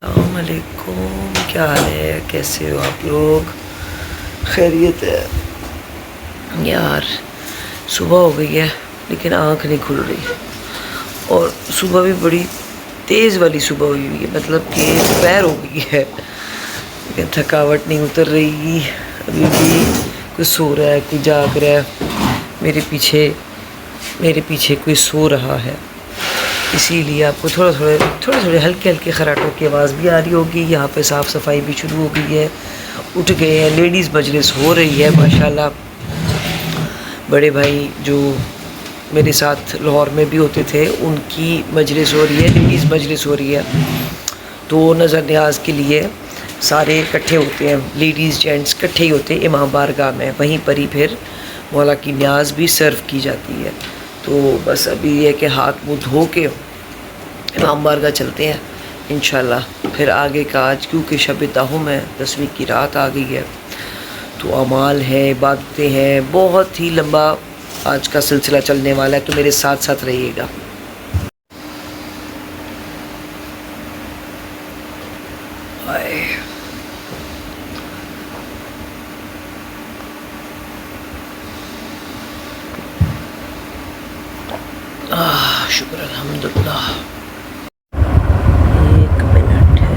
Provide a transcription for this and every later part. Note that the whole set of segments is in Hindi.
अस्सलामुअलैकुम, क्या हाल है? कैसे हो आप लोग? खैरियत है यार। सुबह हो गई है लेकिन आँख नहीं खुल रही, और सुबह भी बड़ी तेज़ वाली सुबह हुई है, मतलब कि दोपहर हो गई है लेकिन थकावट नहीं उतर रही। अभी भी कोई सो रहा है, कोई जाग रहा है। मेरे पीछे कोई सो रहा है, इसीलिए आपको थोड़े हल्के हल्के खराटों की आवाज़ भी आ रही होगी। यहाँ पे साफ़ सफाई भी शुरू हो गई है, उठ गए हैं, लेडीज़ मजलिस हो रही है माशाल्लाह। बड़े भाई जो मेरे साथ लाहौर में भी होते थे, उनकी मजलिस हो रही है, लेडीज़ मजलिस हो रही है। तो नज़र न्याज के लिए सारे इकट्ठे होते हैं, लेडीज़ जेंट्स इकट्ठे ही होते हैं इमाम बारगाह में। वहीं पर ही फिर मौला की न्याज भी सर्व की जाती है। तो बस अभी ये कि हाथ मुँह धो के इमाम बारगाह चलते हैं इंशाल्लाह। फिर आगे का आज क्योंकि शब ताहुम है, 10वीं की रात आ गई है, तो अमाल है, इबादतें हैं, बहुत ही लंबा आज का सिलसिला चलने वाला है। तो मेरे साथ साथ रहिएगा। शुक्र अल्हम्दुलिल्लाह। एक मिनट है,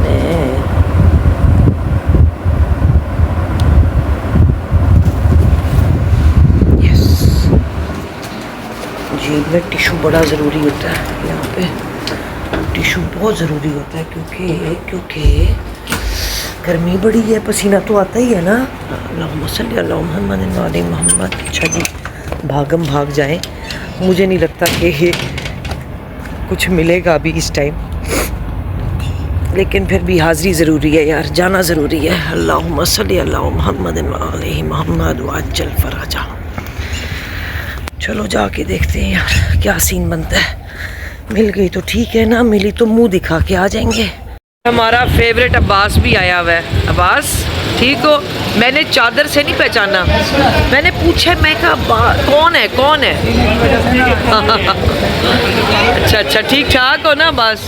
मैं यस, जेब में टिशू बड़ा ज़रूरी होता है। यहाँ पे टिशू बहुत ज़रूरी होता है क्योंकि गर्मी बड़ी है, पसीना तो आता ही है ना। अल्लाहुम्मा सल्ली अला मुहम्मद व आले मुहम्मद। अच्छा जी, भागम भाग जाएं। मुझे नहीं लगता कि कुछ मिलेगा अभी इस टाइम, लेकिन फिर भी हाज़री ज़रूरी है यार, जाना ज़रूरी है। अल्लाहुम्मा सल्ली अला मुहम्मद व आले मुहम्मद व अज्जल फराजा। चलो जाके देखते हैं यार क्या सीन बनता है। मिल गई तो ठीक है, ना मिली तो मुंह दिखा के आ जाएंगे। हमारा फेवरेट अब्बास भी आया हुआ है। अब्बास ठीक हो? मैंने चादर से नहीं पहचाना, मैंने पूछा, मैं कहा कौन है? अच्छा ठीक ठाक हो ना अब्बास?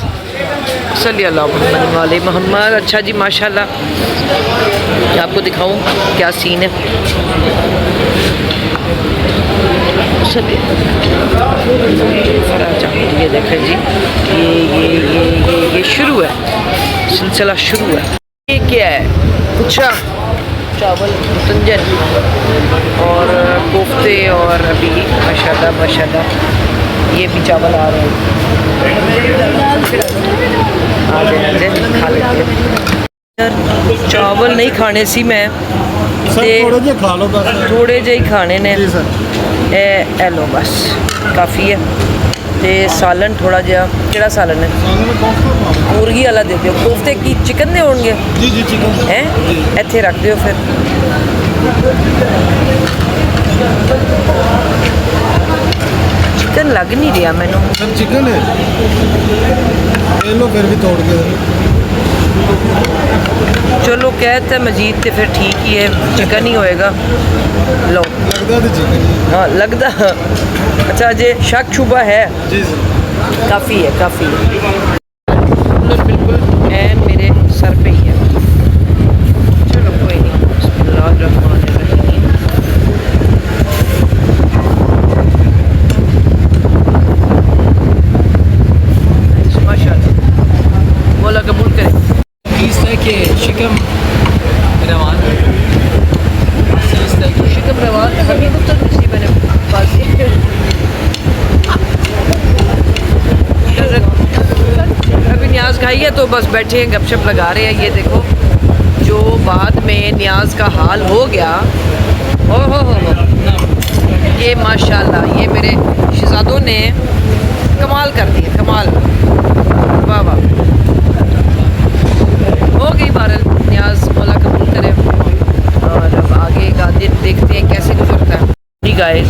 सल्ली अल्लाह मुहम्मद वाले मोहम्मद। अच्छा जी माशाल्लाह। आपको दिखाऊं क्या सीन है। ये देखें जी, ये शुरू है, सिलसिला शुरू है। ये क्या है? कुछा, चावल, तंजन और कोफ्ते, और अभी माशाल्लाह ये भी चावल आ रहे हैं। आ जाए खा लेते हैं। चावल नहीं खाने सी मैं थोड़े जे खा लो, बस थोड़े जे ही खाने ने। ए लो बस काफ़ी है। ते सालन थोड़ा जिहा, केड़ा सालन है? मुर्गी वाला दे दियो। कोफ्ते की चिकन दे होंगे? जी चिकन हैं, इत्थे रख दियो फिर। चिकन लग नहीं रहा मैनू। सब चिकन है, ले लो फिर भी तोड़ के। चलो कहते मजीद तो फिर ठीक ही है, चिकन ही होएगा। लो लगता तो चिकन ही। हाँ लगता। अच्छा जे शक शुबा है? जी सर, काफ़ी है, काफ़ी है। बिल्कुल एन मेरे सर पे ही है। चलो कोई नहीं। बिस्मिल्लाहिर्रहमानिर्रहीम। माशाल्लाह, मौला कबूल करे। के शिकम रवान शिकम रवान अभी तो दूसरी मैंने बात अभी न्याज खाई है तो बस बैठे हैं, गपशप लगा रहे हैं। ये देखो जो बाद में न्याज का हाल हो गया, हो ये माशाल्लाह, ये मेरे शहजादों ने कमाल कर दिया, कमाल। वाह वाह, हो गई बहरहाल न्याज, मौला कबूल करे। और अब आगे का दिन देखते हैं कैसे गुजरता है। नहीं गाइस,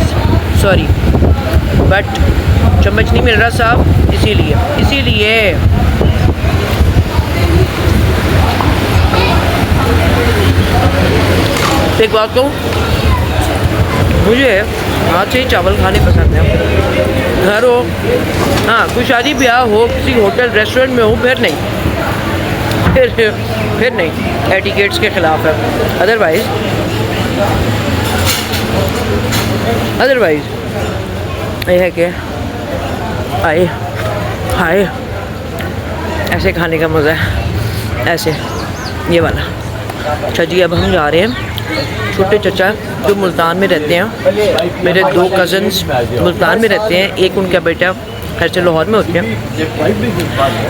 सॉरी बट चम्मच नहीं मिल रहा साहब, इसीलिए एक बात कहूँ, मुझे हाथ से ही चावल खाने पसंद है। घर हो, हाँ कोई शादी ब्याह हो, किसी होटल रेस्टोरेंट में हो, फिर नहीं, फिर नहीं, एटिकेट्स के ख़िलाफ़ है। अदरवाइज़ ये है कि आए हाय ऐसे खाने का मज़ा है, ऐसे ये वाला। अच्छा जी, अब हम जा रहे हैं छोटे चचा जो मुल्तान में रहते हैं, मेरे 2 कज़न्स मुल्तान में रहते हैं, एक उनका बेटा खैर से लाहौर में होते हैं,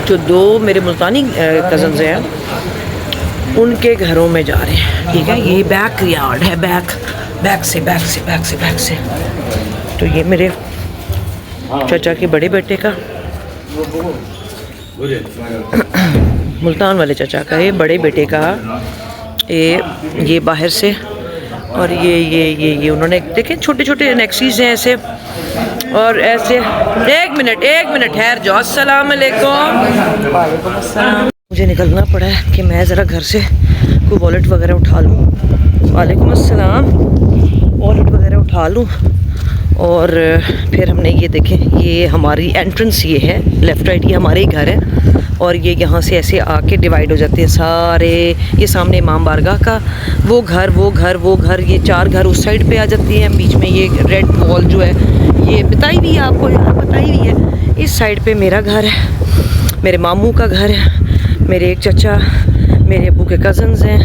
जो 2 मेरे मुल्तानी कज़न्स हैं उनके घरों में जा रहे हैं। ठीक है, ये बैक यार्ड है, बैक से। तो ये मेरे चचा के बड़े बेटे का, मुल्तान वाले चचा का, ये बड़े बेटे का, ये बाहर से, और ये उन्होंने देखे छोटे छोटे नेक्सीज हैं ऐसे, और ऐसे। एक मिनट ठहर जाओ। अस्सलाम वालेकुम। वालेकुम अस्सलाम। मुझे निकलना पड़ा है कि मैं ज़रा घर से कोई वॉलेट वगैरह उठा लूँ। वालेकुम अस्सलाम। वॉलेट वगैरह उठा लूँ, और फिर हमने ये देखें, ये हमारी एंट्रेंस ये है, लेफ़्ट राइट ये हमारे ही घर है, और ये यहाँ से ऐसे आके डिवाइड हो जाते हैं सारे। ये सामने इमाम बारगाह का वो घर, ये 4 घर उस साइड पे आ जाती हैं, बीच में ये रेड वॉल जो है, ये बताई भी है आपको, यहाँ बताई भी है। इस साइड पे मेरा घर है, मेरे मामू का घर है, मेरे एक चचा, मेरे अब्बू के कज़न्स हैं,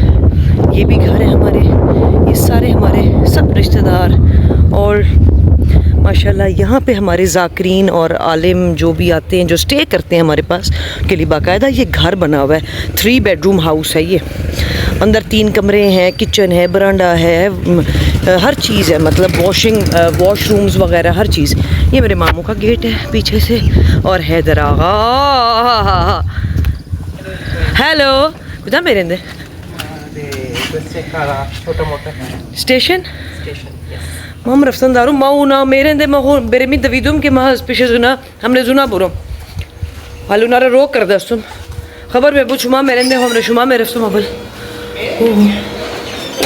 ये भी घर है हमारे, ये सारे हमारे सब रिश्तेदार। और माशाल्लाह यहाँ पे हमारे ज़ाकिरीन और आलिम जो भी आते हैं, जो स्टे करते हैं हमारे पास के लिए बाकायदा ये घर बना हुआ है। 3 बेडरूम हाउस है ये, अंदर 3 कमरे हैं, किचन है, बरांडा है, हर चीज़ है, मतलब वॉशरूम्स वगैरह हर चीज़। ये मेरे मामू का गेट है पीछे से, और हैदर आगा, हेलो कुदा मेरे अंदर स्टेशन मम रफ्तन दारू माऊ ना मेरे अंदर महो बेरे मी दवीदुम के महज पीछे जुना हमने जुना बुरम हालू नारा रोक कर दस्तुम खबर में पूछ मां मेरे अंदर हमने शुमा में रफ्तुम अबल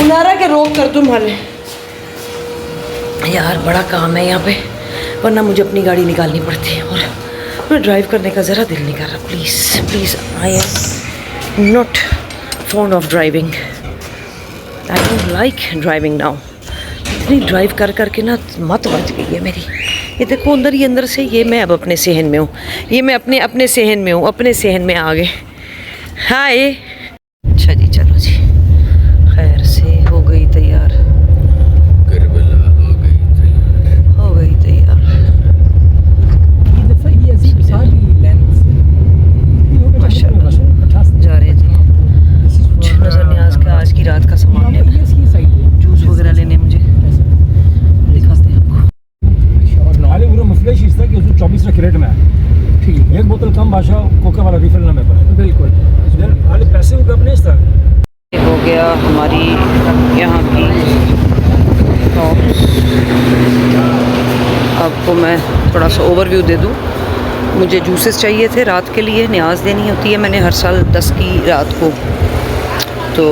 उनारा के रोक कर तुम हाले। यार बड़ा काम है यहाँ पे, वरना मुझे अपनी गाड़ी निकालनी पड़ती है, और मैं ड्राइव करने का ज़रा दिल नहीं कर रहा। Please I am not fond of driving, I don't like driving now. इतनी ड्राइव कर करके ना मत बच गई है मेरी। ये देखो अंदर, ये अंदर से, ये मैं अब अपने सहन में हूँ, ये मैं अपने सहन में हूँ, अपने सहन में आ गए। हाय अच्छा जी, चलो जी, खैर से हो गई तैयार, हो गई तैयार। माशाल्लाह जा रहे हैं जी, कुछ नजर न्याज का आज की रात का सामान लेना, जूस वगैरह लेने, मुझे दिखाते हैं आपको। मसला चीज़ था कि उसमें 24 क्रेट में है, ठीक है, 1 बोतल कम भाषा कोका वाला रिफिल ना मेरे पास, बिल्कुल खाली पैसे उनका अपने था। हो गया हमारी यहाँ की टॉप्स। आपको मैं थोड़ा सा ओवरव्यू दे दूँ। मुझे जूसेस चाहिए थे रात के लिए, न्याज देनी होती है मैंने हर साल 10 की रात को। तो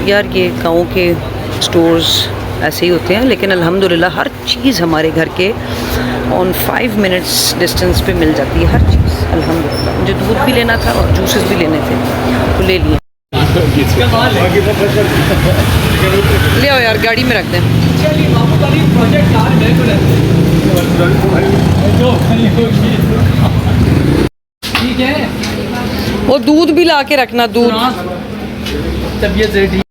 यार ये गाँव के स्टोर्स ऐसे ही होते हैं, लेकिन अल्हम्दुलिल्लाह हर चीज़ हमारे घर के ऑन 5 मिनट्स डिस्टेंस पे मिल जाती है, हर चीज़ अल्हम्दुलिल्लाह। मुझे दूध भी लेना था और जूसेस भी लेने थे, तो ले लिए। ले आओ यार, गाड़ी में रख दें। ठीक है, वो दूध भी ला के रखना, दूध। तबीयत से ठीक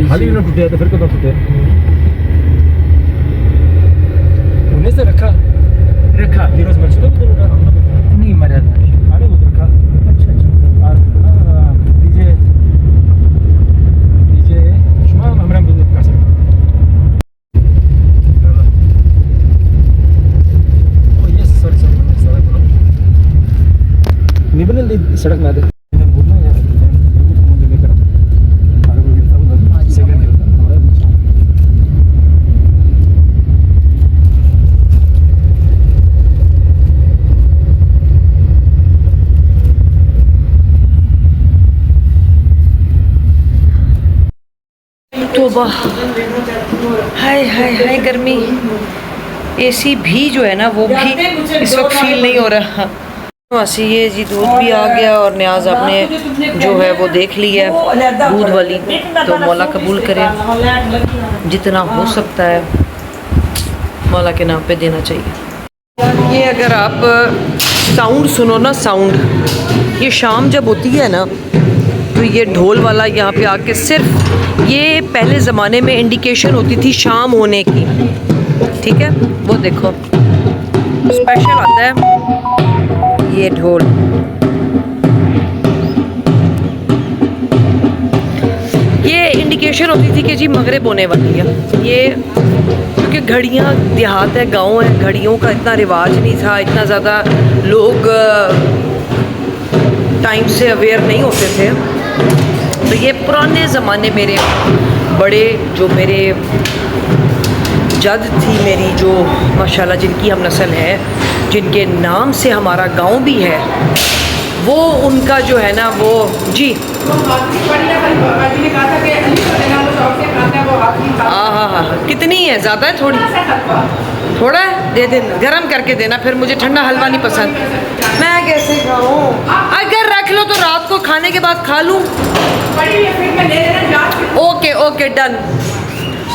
खाली ना टूटे तो फिर कब टूटे, होने से रखा हीरोज मर्च तो नहीं मरा था। अरे वो रखा। अच्छा और डीजे शुमा हमरा बिल्कुल का सर ओ यस सॉरी सड़क निबन सड़क में आते तोबा, हाय हाय हाय गर्मी, एसी भी जो है ना वो भी इस वक्त फील नहीं हो रहा। मासी ये जी दूध भी आ गया और न्याज आपने जो है वो देख लिया है दूध वाली, तो मौला कबूल करे, जितना हो सकता है मौला के नाम पे देना चाहिए। ये अगर आप साउंड सुनो ना, साउंड ये शाम जब होती है ना तो ये ढोल वाला यहाँ पे आके, सिर्फ ये पहले ज़माने में इंडिकेशन होती थी शाम होने की, ठीक है। वो देखो स्पेशल आता है ये ढोल, ये इंडिकेशन होती थी कि जी मगरिब होने वाली है। ये क्योंकि घड़ियाँ देहात है, गांव है, घड़ियों का इतना रिवाज नहीं था, इतना ज़्यादा लोग टाइम से अवेयर नहीं होते थे। तो ये पुराने ज़माने मेरे बड़े, जो मेरे जद थी मेरी, जो माशाल्लाह जिनकी हम नस्ल है, जिनके नाम से हमारा गांव भी है, वो उनका जो है ना वो जी हाँ कितनी है, ज़्यादा है थोड़ा है, दे दे गरम करके देना, फिर मुझे ठंडा हलवा नहीं पसंद। मैं कैसे खाऊं? अगर रख लो तो रात को खाने के बाद खा लूं। Okay okay done.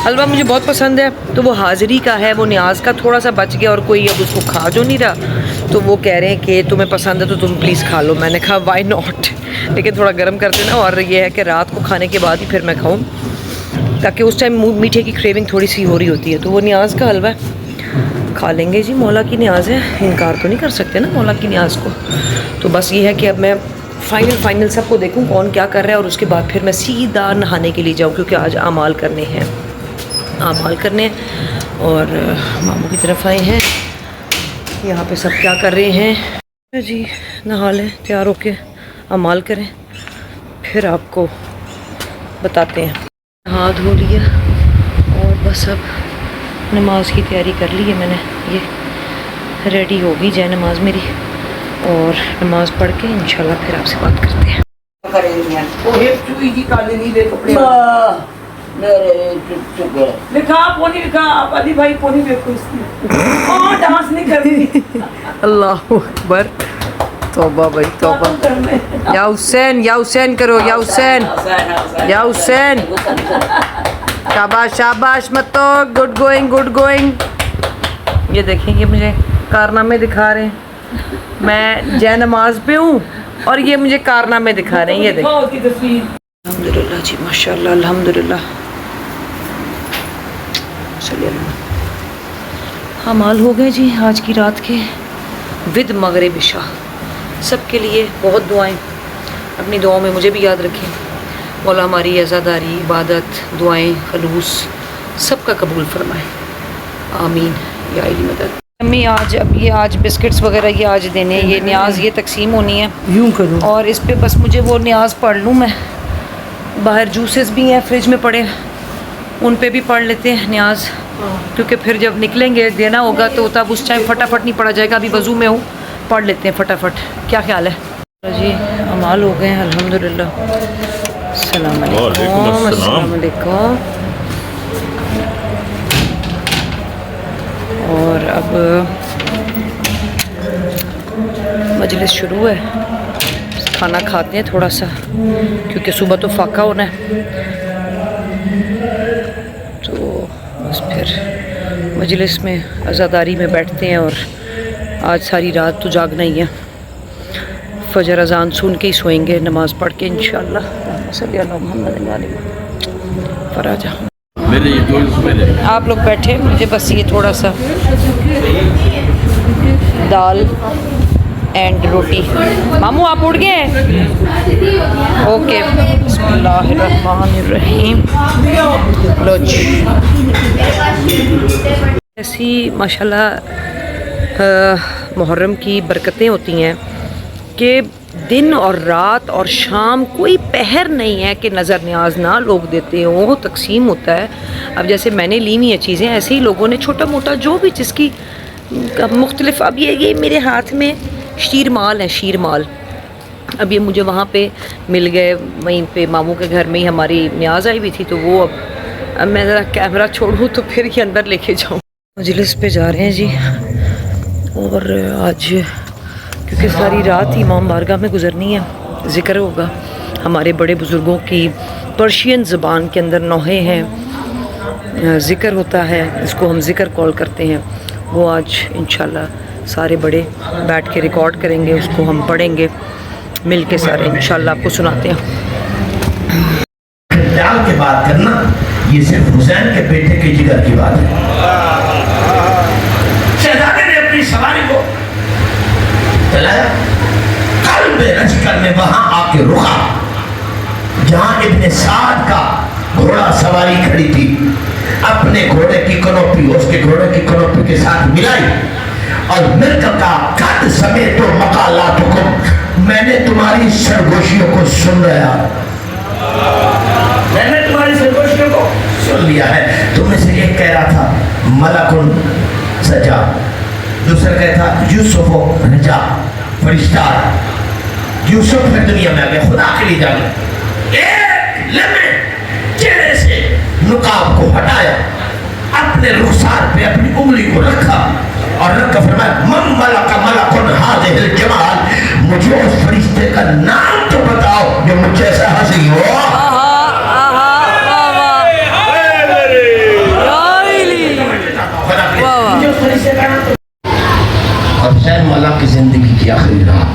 हलवा मुझे बहुत पसंद है, तो वो हाज़िरी का है, वो न्याज का थोड़ा सा बच गया और कोई अब उसको खा जो नहीं रहा, तो वो कह रहे हैं कि तुम्हें पसंद है तो तुम प्लीज़ खा लो। मैंने कहा वाई नॉट, लेकिन थोड़ा गर्म कर देना, और ये है कि रात को खाने के बाद ही फिर मैं खाऊं, ताकि उस टाइम मीठे की क्रेविंग थोड़ी सी हो रही होती है। तो वो न्याज का हलवा खा लेंगे जी, मौला की न्याज है, इनकार तो नहीं कर सकते ना मौला की न्याज को। तो बस ये है कि अब मैं फाइनल सबको देखूं कौन क्या कर रहा है, और उसके बाद फिर मैं सीधा नहाने के लिए जाऊँ, क्योंकि आज आमाल करने हैं, और मामू की तरफ आए हैं। यहाँ पे सब क्या कर रहे हैं जी, नहा लें, तैयार होके अमाल करें, फिर आपको बताते हैं। हाथ धो लिया और बस अब नमाज की तैयारी कर ली है मैंने, ये रेडी हो गई जाए नमाज मेरी, और नमाज पढ़ के इंशाल्लाह फिर आपसे बात करते हैं। लिखा पोनी लिखा आप अली भाई पोनी देखो इसकी डांस नहीं करती। अल्लाह अकबर, तौबा भाई तौबा। या हुसैन करो, या हुसैन, या हुसैन। शाबाश शाबाश, मत तो गुड गोइंग। ये देखें, ये मुझे कारनामे दिखा रहे हैं, मैं जय नमाज पे हूँ और ये मुझे कारनामे दिखा रहे हैं। ये देखें, अल्हम्दुलिल्लाह जी, माशाल्लाह, अल्हम्दुलिल्लाह। चलिए हमाल हो गए जी आज की रात के विद मगरिब इशा। सबके लिए बहुत दुआएं, अपनी दुआओं में मुझे भी याद रखें। मौला हमारी अज़ादारी, इबादत, दुआएं, खलूस सबका कबूल फरमाए, आमीन या इली मदद। मम्मी आज बिस्किट्स वगैरह ये आज देने, ये न्याज ये तकसीम होनी है, यूं करो, और इस पे बस मुझे वो न्याज पढ़ लूँ मैं। बाहर जूसेस भी हैं फ्रिज में पड़े, उन पे भी पढ़ लेते हैं न्याज, क्योंकि फिर जब निकलेंगे देना होगा तो तब उस टाइम फटाफट नहीं पढ़ा जाएगा। अभी वज़ू में हूँ, पढ़ लेते हैं फटाफट। क्या ख्याल है जी? अमाल हो गए हैं अल्हम्दुलिल्लाह। अस्सलाम वालेकुम। अस्सलाम वालेकुम। और अब मजलिस शुरू है, खाना खाते हैं थोड़ा सा, क्योंकि सुबह तो फाका होना है, तो बस फिर मजलिस में अज़ादारी में बैठते हैं। और आज सारी रात तो जागना ही है, फजर अजान सुन के ही सोएंगे, नमाज़ पढ़ के इंशाअल्लाह। फराजा आप लोग बैठे, मुझे बस ये थोड़ा सा दाल एंड रोटी। मामू आप उठ गए हैं? ओके, बिस्मिल्लाहिर्रहमानिर्रहीम। लो जी, ऐसी माशाल्लाह मुहर्रम की बरकतें होती हैं कि दिन और रात और शाम कोई पहर नहीं है कि नज़र न्याज ना लोग देते हों, तकसीम होता है। अब जैसे मैंने ली हुई हैं चीज़ें, ऐसे ही लोगों ने छोटा मोटा जो भी जिसकी मुख्तलिफ। अब ये मेरे हाथ में शीर माल है, शीर माल। अब ये मुझे वहाँ पे मिल गए, वहीं पे मामू के घर में ही हमारी न्याज आई हुई थी, तो वो अब मैं ज़रा कैमरा छोड़ूँ तो फिर ये अंदर लेके जाऊँ। मजलिस पे जा रहे हैं जी। और आज क्योंकि सारी रात इमाम बारगाह में गुजरनी है, ज़िक्र होगा हमारे बड़े बुज़ुर्गों की पर्शियन ज़बान के अंदर नौहे हैं, ज़िक्र होता है, इसको हम ज़िक्र कॉल करते हैं। वो आज इंशाल्लाह सारे बड़े बैठ के रिकॉर्ड करेंगे, उसको हम पढ़ेंगे मिल के सारे इंशाल्लाह आपको सुनाते हैं। ख्याल के बात करना, ये सिर्फ हुसैन के बेटे के जिगर की बात है। शहजादे ने अपनी सवारी को चलाया, कल्ब रजकर में वहां आके रुका जहां इब्ने साद का घोड़ा सवारी खड़ी थी। अपने घोड़े की कनोपी उसके घोड़े की कनोपी के साथ मिलाई और मिलकर का कद समेत तो मकालात को, मैंने तुम्हारी सरगोशियों को सुन रहा, मैंने तुम्हारी सरगोशियों को सुन लिया है। तुम में से एक कह रहा था मलकुन सजा, दूसरा कहता यूसुफ रजा, फरिश्ता यूसुफ फिर दुनिया में आ गया, खुदा के लिए जाना। एक लम्हे चेहरे से नुकाब को हटाया, अपने रुखसार पे अपनी उंगली को रखा और रख कर फरमाया मम मलका मलकुन हाज़िहिल जमाल, मुझे उस फरिश्ते का नाम तो बताओ जो मुझे ऐसा हंसी हो। और हुसैन मौला की जिंदगी की आखिरी रात,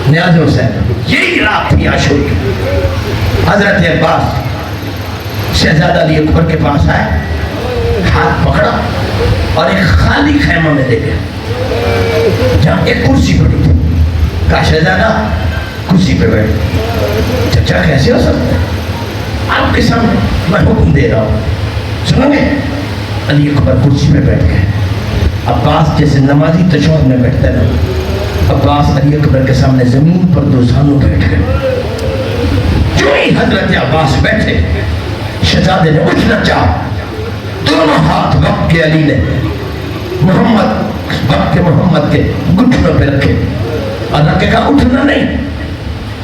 न्याज़ हुसैन, यही रात थी आशूर की। हजरत अब्बास शहजादा अली अकबर के पास आए, हाथ पकड़ा और एक खाली खैमा में ले गया जहाँ एक कुर्सी पड़ी थी। कहा शहजादा कुर्सी पे बैठ। चचा कैसे हो सकता है आपके सामने, मैं हुक्म दे रहा हूँ, सुनोगे? अली अकबर कुर्सी पे बैठ गए। अब्बास जैसे नमाजी तशहहुद में बैठते हैं, अब्बास अली अकबर के सामने जमीन पर दो जानू बैठ गए। जो ही हजरत अब्बास बैठे, शहजादे ने उठना चाहा, दोनों हाथ वक्त के अली ने मोहम्मद के घुटनों पे रखे और रखे कहा उठना नहीं।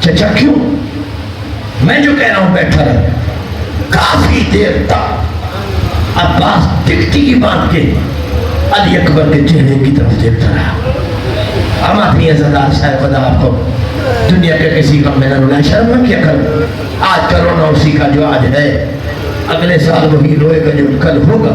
चचा क्यों? मैं जो कह रहा हूं बैठा रहे। काफी देर तक अब्बास टिकटी की बांध के अली अकबर के चेहरे की तरफ देखता रहा। हम अपनी अज़ादात शायद खुदा आपको दुनिया के किसी का मेरा रुलाए शर्म न किया कर। आज करोना उसी का जो आज है, अगले साल वही रोएगा जो कल होगा।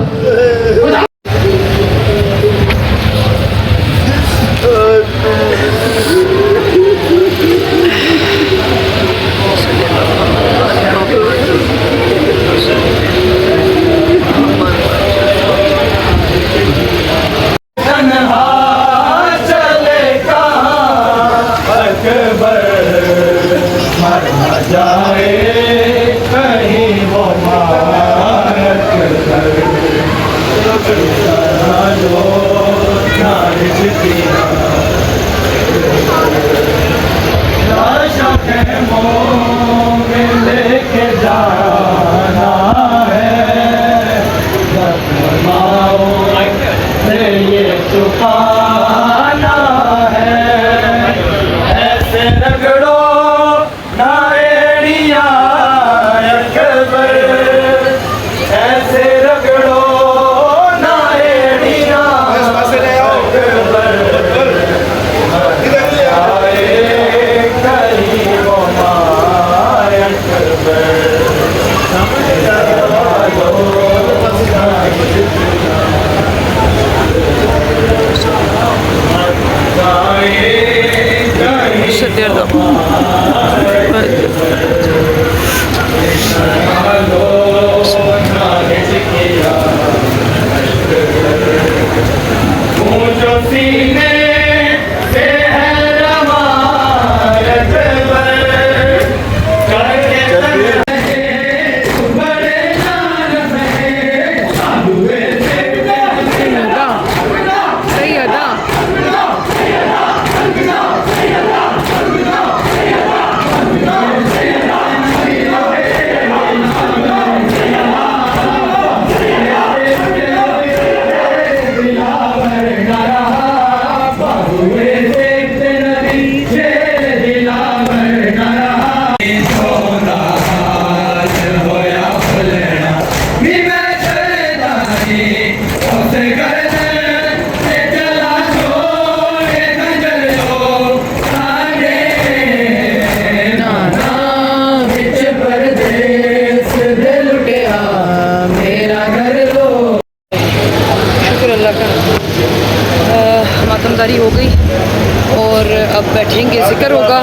बैठेंगे, ज़िक्र होगा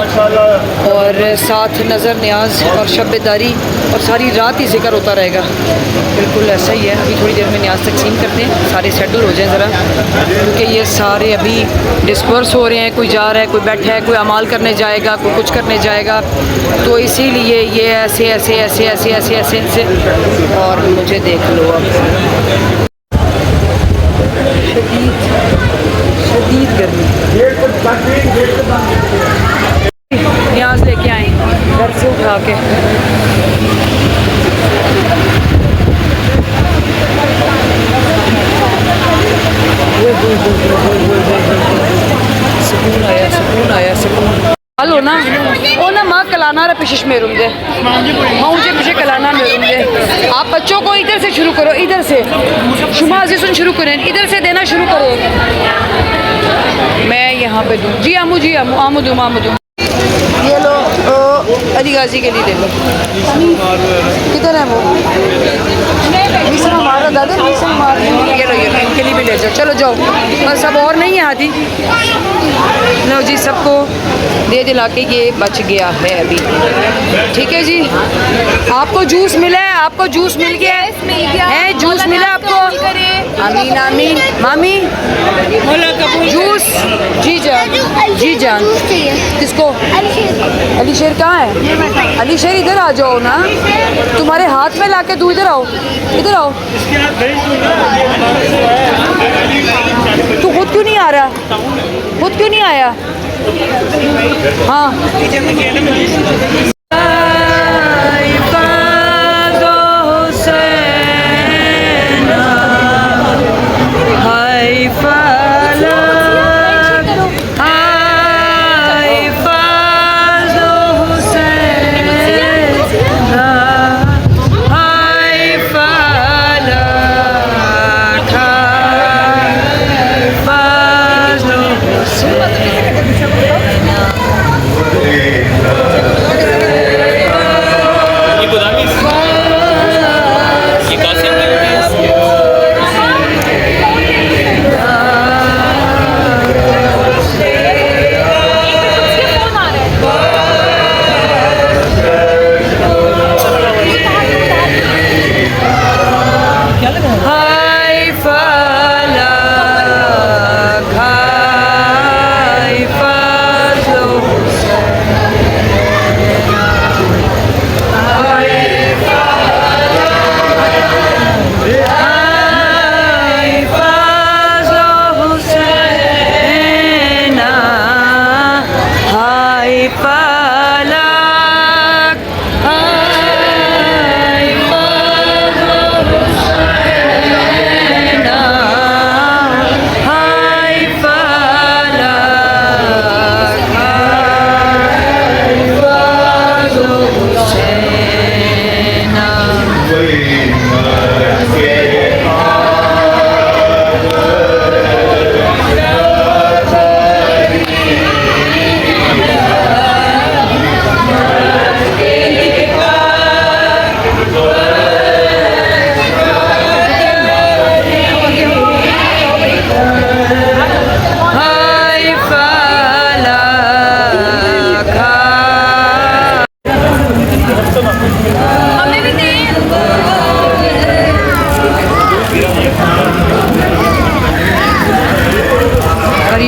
और साथ नज़र न्याज और शब्बेदारी और सारी रात ही ज़िक्र होता रहेगा। बिल्कुल ऐसा ही है। अभी थोड़ी देर में न्याज तकसीम करते हैं, सारे सेटल हो जाएं ज़रा, क्योंकि ये सारे अभी डिस्पर्स हो रहे हैं। कोई जा रहा है, कोई बैठा है, कोई अमाल करने जाएगा, कोई कुछ करने जाएगा, तो इसीलिए ये ऐसे ऐसे ऐसे ऐसे ऐसे ऐसे ऐसे। और मुझे देख लो अब शदीद गर्मी। न्याज लेके आए घर से उठा के। सुकून आया, सुकून आया, सुकून। हेलो ना ओ ना माँ कलाना रहा पिछे मेरुम दे, हाँ मुझे पीछे कलाना मेरुम दे। आप बच्चों को इधर से शुरू करो, इधर से शुमा से सुन शुरू करें, इधर से देना शुरू करो। मैं यहाँ पे दूँ जी आमू, जी आमू, आमू दूँ, आमू दूँ। ये लो अली गाजी के लिए ले लो। किधर है वो? हमारा दादा ये लो, इनके लिए भी ले जाओ। चलो जाओ, बस अब और नहीं है हाथी। लो जी, सबको दे दिला के ये बच गया है अभी। ठीक है जी, आपको जूस मिला है, आपको जूस मिल गया है, जूस मिला आपको। आमीन आमीन। मामी जूस, जी जान, जी जान। किसको? अली शेर कहाँ है? अली शेर इधर आ जाओ ना, तुम्हारे हाथ में लाके दूँ, इधर आओ, इधर आओ। तू खुद क्यों नहीं आ रहा? खुद क्यों नहीं आया? हाँ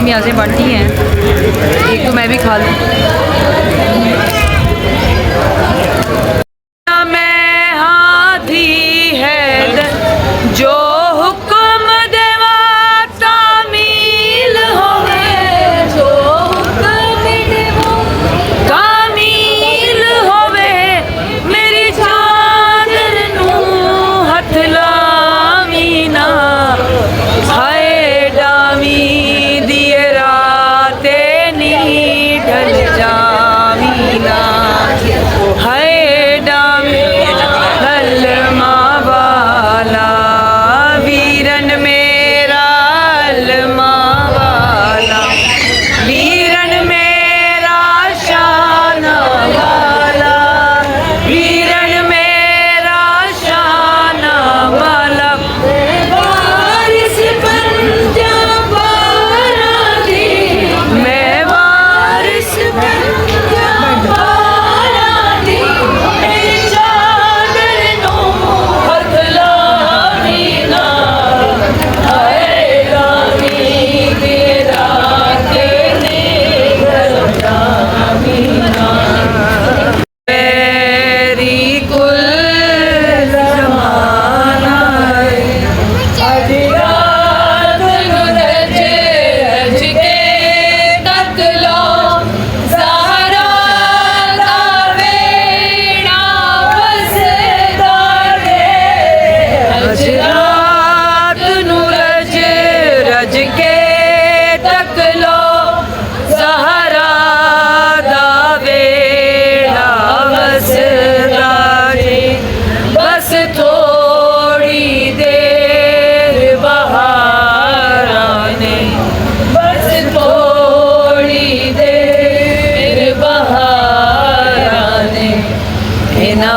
न्याज़ें बनती हैं, एक तो मैं भी खा लूँ। मैं हाथी है जो हुक्म देवा तामील होवे, जो हुक्म देवा तामील होवे, मेरी चादर नू हथ लावी ना, हाय डावी दिए राते नी ढल जा।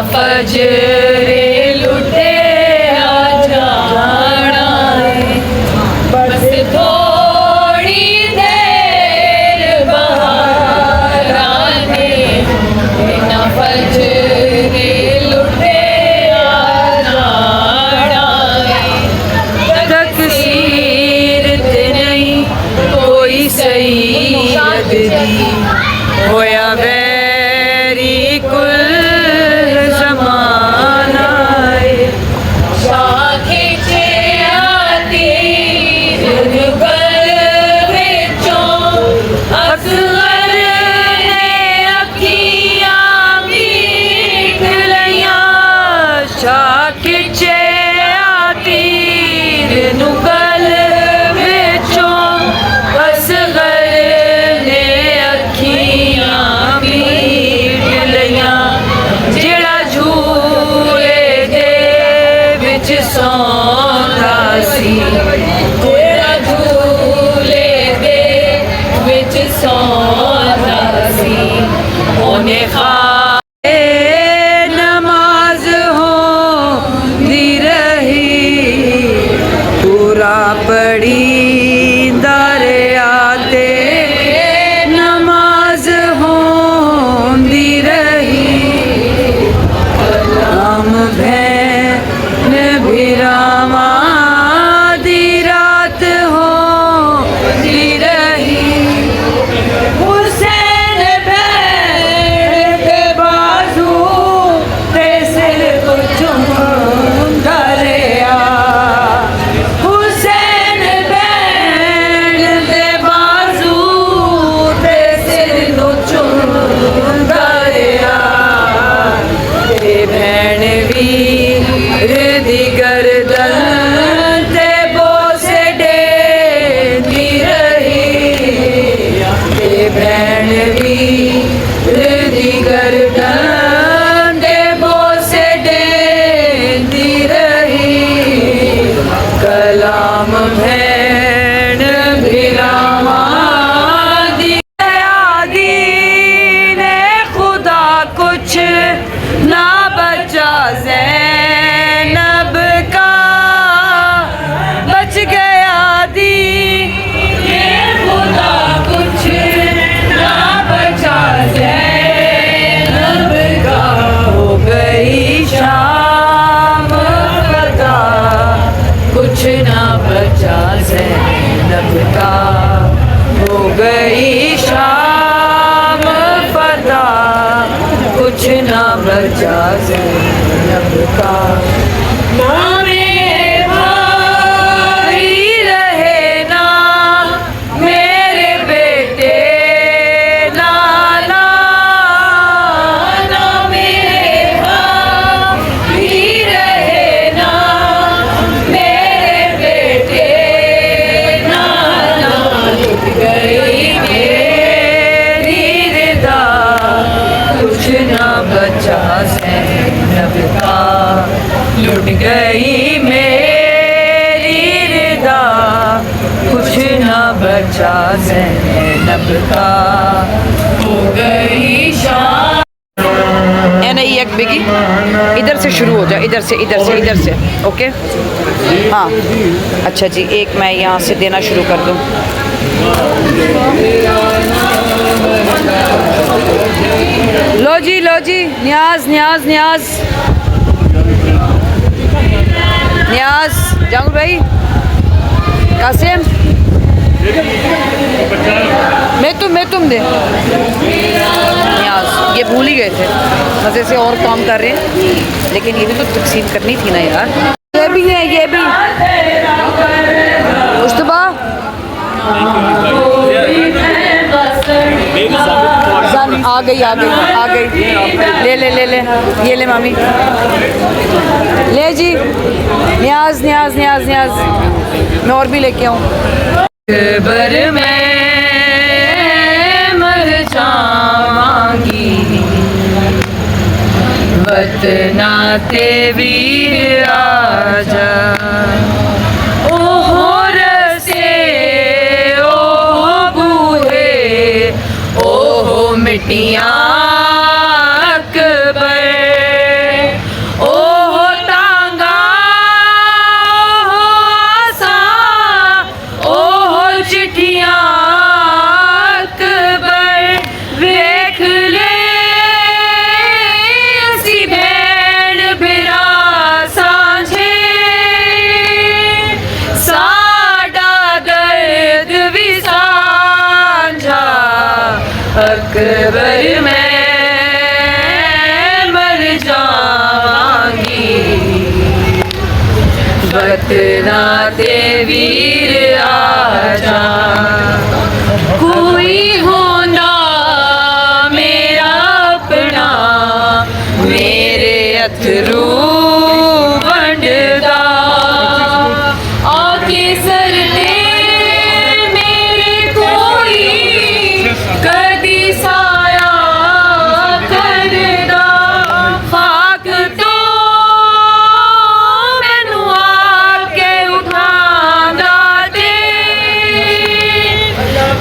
फजरे लुटे आ जाना है, बस थोड़ी देर बाहर आने, ना फजरे लुटे आ जाना है। तकसीर ते नहीं कोई सईद दी, होया वैरी कुल ज़माना है। शाखे चे आती गल विचों असगर ने अखियां मीट लइयां, शाखे चे आती गल विचों असगर ने अखियां मीट लइयां, जेड़ा झूले दे विच सौंदा सी, जेड़ा झूले दे विच सौंदा सी, ओने खाए नमाज होंदी रही, पूरा पढ़ी दरिया ते नमाज होंदी रही, कलाम भैन भिरावा दी रात होंदी रही, हुसैन भैन के बाजू ते सिर को चूमदा रहा, हुसैन भैन दे बाजू ते सिर को चूमदा रहा, ते भैन वीर दी गर्दन ते बोसे देंदी रही, ते भैन वीर दी गर्दन ते बोसे देंदी रही, कलाम भैन भिरावा दी दीने खुदा कुछ ना बचा ज़ैनब का, बच गया दीने खुदा कुछ ना बचा ज़ैनब का, हो गई शाम फदा कुछ ना बचा ज़ैनब का, हो गई शाम फदा कुछ ना बचा ज़ैनब का, नामे भाई रहे ना मेरे बेटे लाला, नामे भाई रहे ना मेरे बेटे लाला, लुट गई मेरी रिदा कुछ ना बचा ज़ैनब का, लुट गई मेरी रिदा कुछ ना बचा ज़ैनब का, हो गई शाम। ए नहीं एक बिगी, इधर से शुरू हो जाए, इधर से इधर से इधर से, ओके हाँ अच्छा जी, एक मैं यहाँ से देना शुरू कर दूँ। लो जी न्याज न्याज न्याज न्याज, जंग भाई, कासिम, मैं तुम दे न्याज, ये भूल ही गए थे, मज़े से और काम कर रहे हैं, लेकिन ये भी तो तकसीम करनी थी ना यार। ये भी है, ये भी मुस्तफा आ गई ले ले ले ले, ये ले मामी, ले जी, न्याज न्याज न्याज न्याज, मैं और भी लेके आऊँ। बर में मर जावांगी, वतना ते वीर आजा, ओहो रसे ओहो बूहे ओहो मिट्टियाँ अकबर, नाते वीर आजा कोई होना मेरा अपना मेरे अथरू वंडदा आके सरने मेरे कोई कदी साया करदा खाक तो मैनू आके उठांदा दे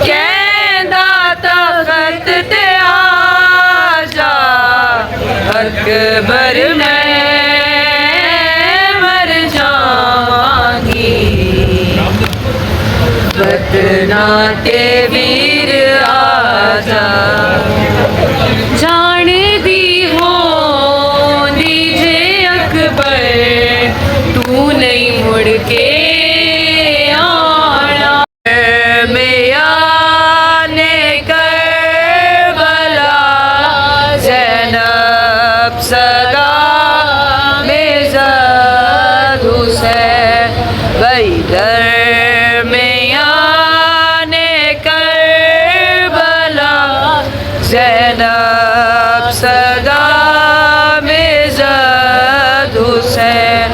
कहंदा तख्त ते आजा अकबर मैं मर जावांगी वतना ते वीर आजा जान दी हो दीजे अकबर तू नहीं मुड़ के आना मैया ने करबला ज़ैनब सदा मेज़द हुसैन बैदर मैया ने करबला ज़ैनब सदा मेज़द हुसैन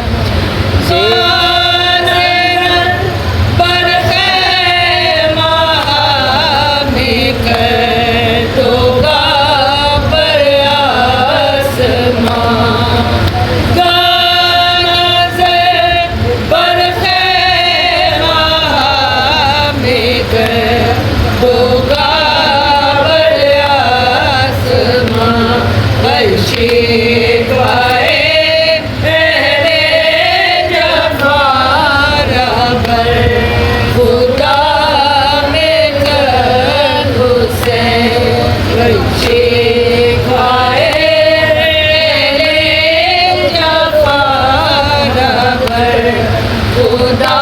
पर खैमा में कर दोगा पर आसमां गाना से पर खैमा में कर दोगा पर आसमां शिकवाए पहले जफारा पर खुदा में कर हुसैन शिकवाए पहले जफारा पर खुदा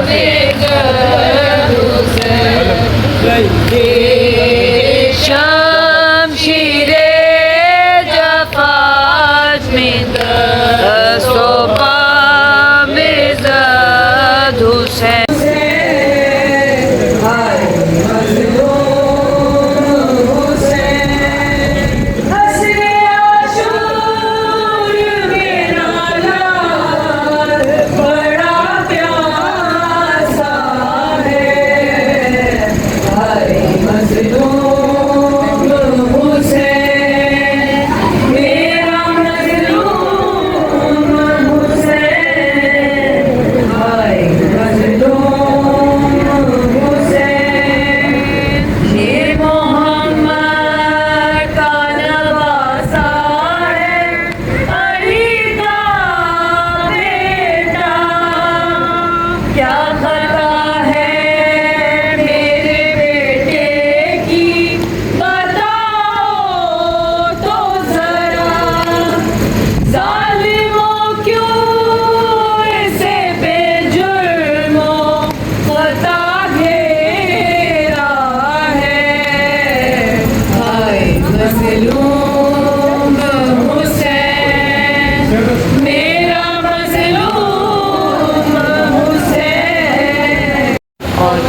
में कर हुसैन शमशीरे जफाज में दस्तोपा मेज़द हुसैन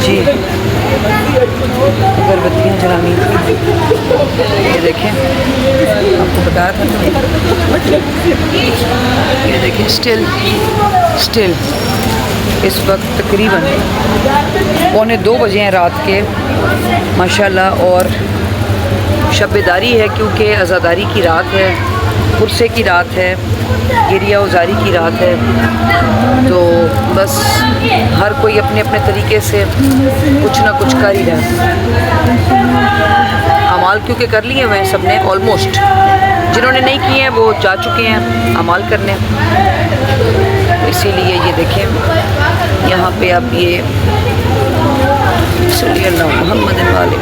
जी अगरबत्तियाँ जलानी ये देखें आपको बताया था ये देखें स्टिल इस वक्त तकरीबन 1:45 बजे हैं रात के माशाल्लाह और शब-ए-दारी है क्योंकि अज़ादारी की रात है पुरसे की रात है गिरिया उजारी की रात है तो बस हर कोई अपने अपने तरीके से कुछ ना कुछ कर ही रहा है अमाल क्योंकि कर लिए हुए हैं सब ने ऑलमोस्ट जिन्होंने नहीं किए हैं वो जा चुके हैं अमाल करने इसीलिए ये देखें यहाँ पे आप ये सल्लल्लाहु मोहम्मद वाले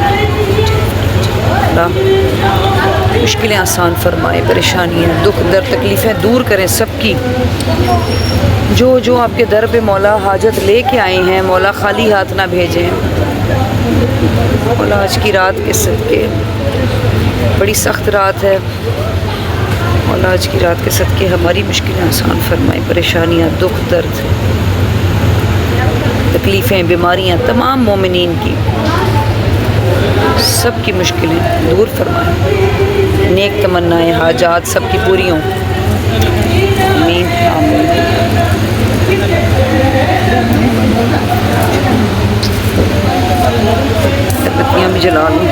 मुश्किलें आसान फरमाए परेशानियाँ दुख दर्द तकलीफ़ें दूर करें सबकी जो जो आपके दर पे मौला हाजत लेके आए हैं मौला खाली हाथ ना भेजें मौला आज की रात के सदके बड़ी सख्त रात है मौला आज की रात के सदके हमारी मुश्किलें आसान फरमाए परेशानियाँ दुख दर्द तकलीफ़ें, बीमारियाँ तमाम मोमिनीन की, सब की मुश्किलें दूर फरमाएं, नेक तमन्नाएं हाजात सब की पूरी हों। आमीन आमीन। बत्तियाँ भी जला लूँ।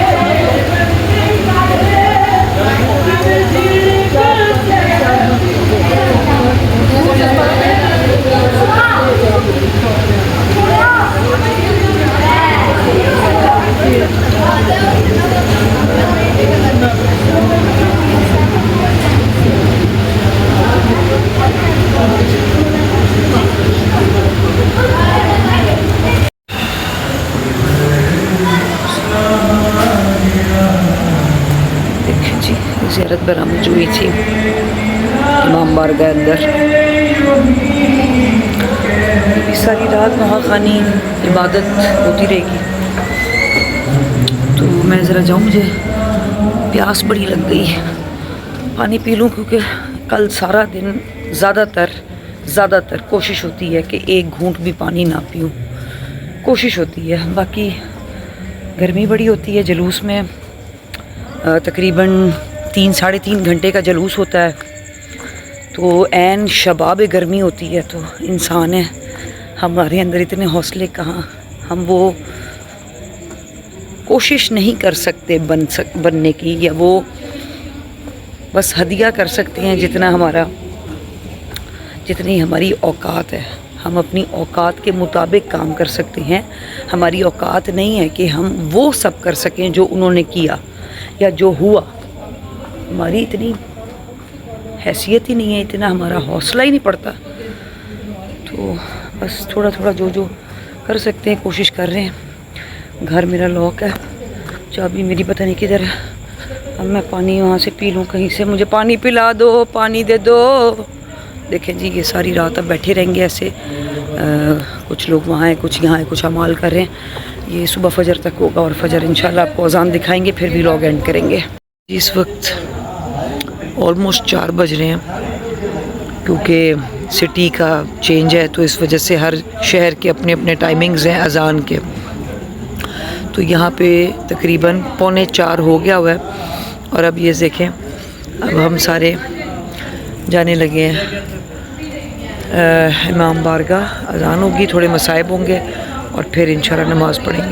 देखें जी, ज़ियारत बरामद हुई थी इमाम बारगाह अंदर। अभी सारी रात वहाँ खानी इबादत होती रहेगी। तो मैं ज़रा जाऊँ, मुझे प्यास बड़ी लग गई, पानी पी लूँ, क्योंकि कल सारा दिन ज़्यादातर कोशिश होती है कि एक घूंट भी पानी ना पीऊँ, कोशिश होती है। बाकी गर्मी बड़ी होती है, जुलूस में तकरीबन 3-3.5 घंटे का जुलूस होता है, तो ऐन शबाब गर्मी होती है। तो इंसान है, हमारे अंदर इतने हौसले कहाँ, हम वो कोशिश नहीं कर सकते बनने की, या वो बस हदिया कर सकते हैं जितनी हमारी औकात है। हम अपनी औकात के मुताबिक काम कर सकते हैं। हमारी औकात नहीं है कि हम वो सब कर सकें जो उन्होंने किया या जो हुआ। हमारी इतनी हैसियत ही नहीं है, इतना हमारा हौसला ही नहीं पड़ता। तो बस थोड़ा थोड़ा जो कर सकते हैं कोशिश कर रहे हैं। घर मेरा लॉक है, चाबी मेरी पता नहीं किधर है। अब मैं पानी वहाँ से पी लूँ कहीं से, मुझे पानी पिला दो, पानी दे दो। देखें जी, ये सारी रात अब बैठे रहेंगे ऐसे। कुछ लोग वहाँ हैं, कुछ यहाँ हैं, कुछ अमाल कर रहे हैं। ये सुबह फजर तक होगा और फजर इंशाल्लाह आपको अजान दिखाएंगे, फिर भी लॉग एंड करेंगे। इस वक्त ऑलमोस्ट 4 बज रहे हैं, क्योंकि सिटी का चेंज है, तो इस वजह से हर शहर के अपने अपने टाइमिंग्स हैं अजान के। तो यहाँ पे तकरीबन 3:45 हो गया हुआ है, और अब ये देखें, अब हम सारे जाने लगे हैं इमाम बारगाह। अजान होगी, थोड़े मसाइब होंगे, और फिर इंशाल्लाह नमाज़ पढ़ेंगे।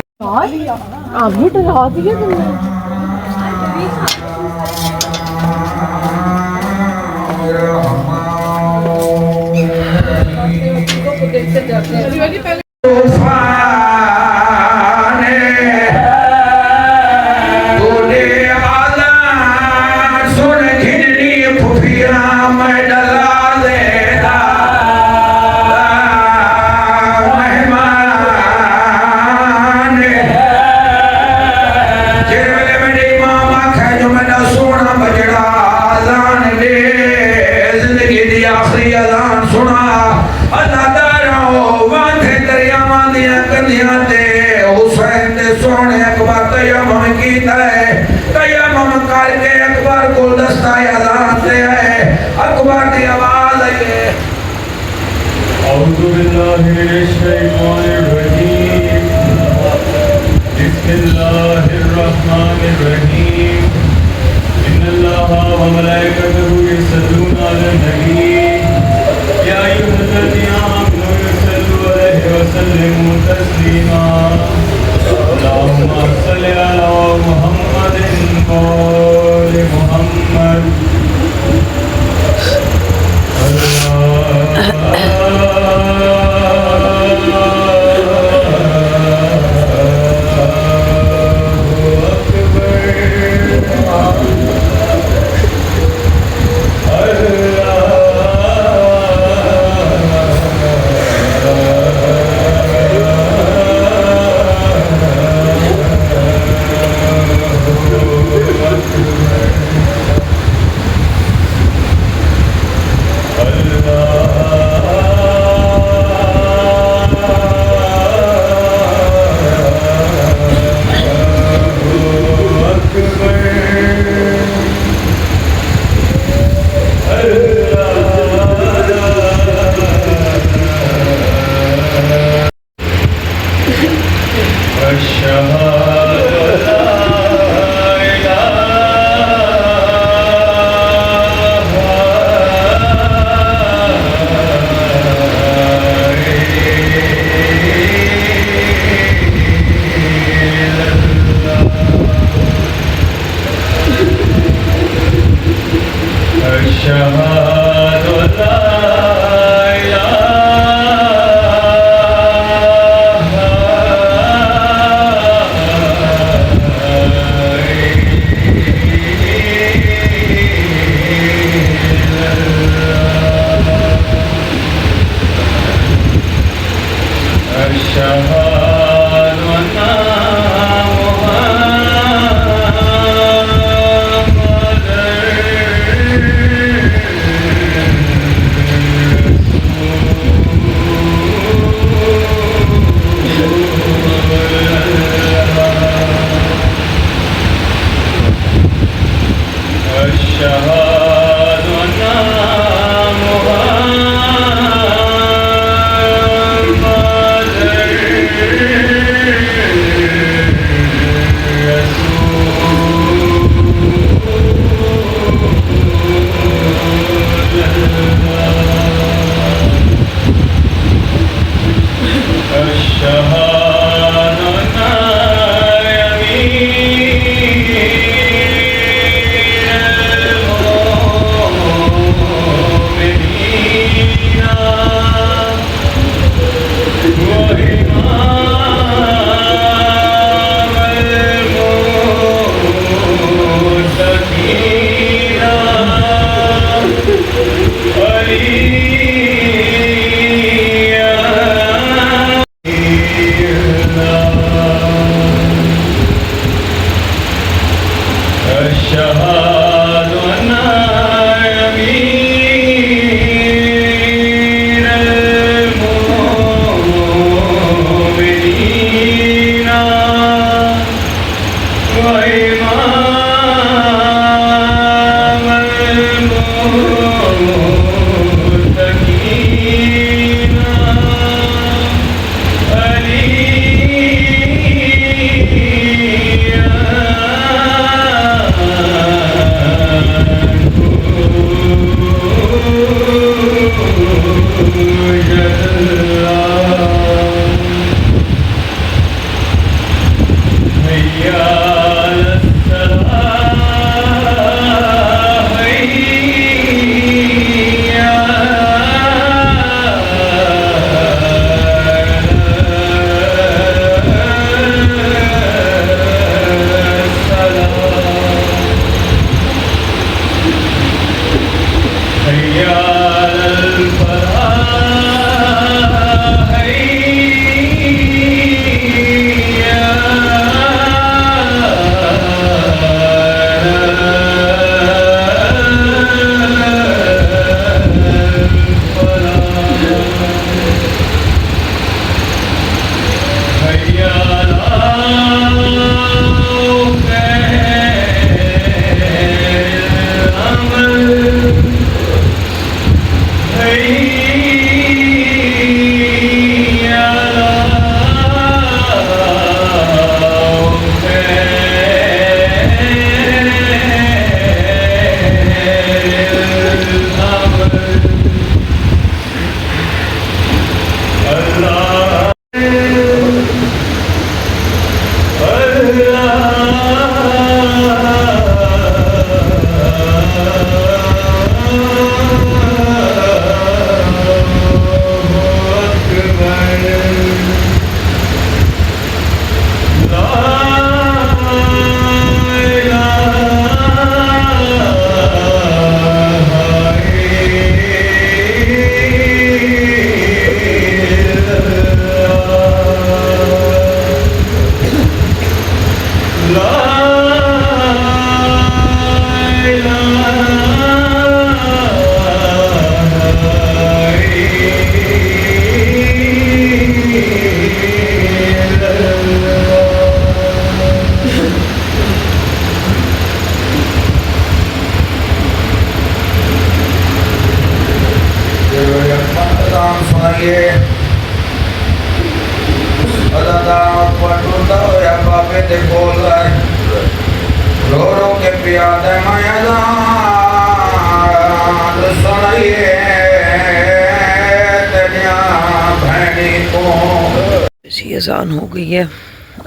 ऐसी अजान हो गई है,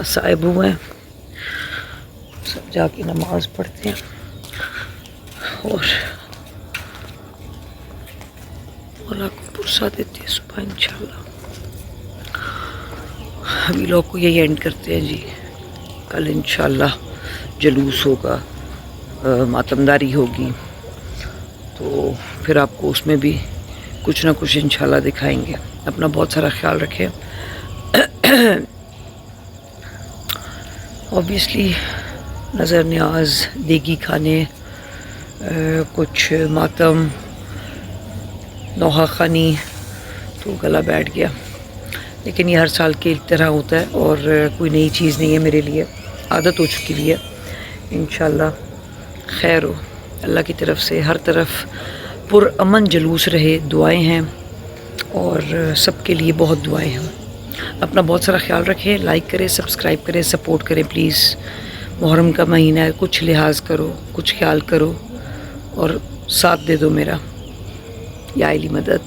साहिब हुए हैं, सब जाके नमाज पढ़ते हैं और मौला को पुरसा देते हैं सुबह इंशाल्लाह। अभी लोग को यही एंड करते हैं जी। कल इंशाल्लाह जलूस होगा, मातमदारी होगी, तो फिर आपको उसमें भी कुछ ना कुछ इंशाल्लाह दिखाएंगे। अपना बहुत सारा ख्याल रखें। ऑब्वियसली नज़र न्याज, देगी खाने, कुछ मातम, नौहा खानी, तो गला बैठ गया। लेकिन ये हर साल की तरह होता है और कोई नई चीज़ नहीं है मेरे लिए, आदत हो चुकी हुई है। इंशाल्लाह खैर हो। अल्लाह की तरफ से हर तरफ पुरअमन जुलूस रहे, दुआएं हैं और सबके लिए बहुत दुआएं हैं। अपना बहुत सारा ख्याल रखें, लाइक करें, सब्सक्राइब करें, सपोर्ट करें प्लीज़। मुहर्रम का महीना है, कुछ लिहाज करो, कुछ ख्याल करो और साथ दे दो मेरा। या इली मदद।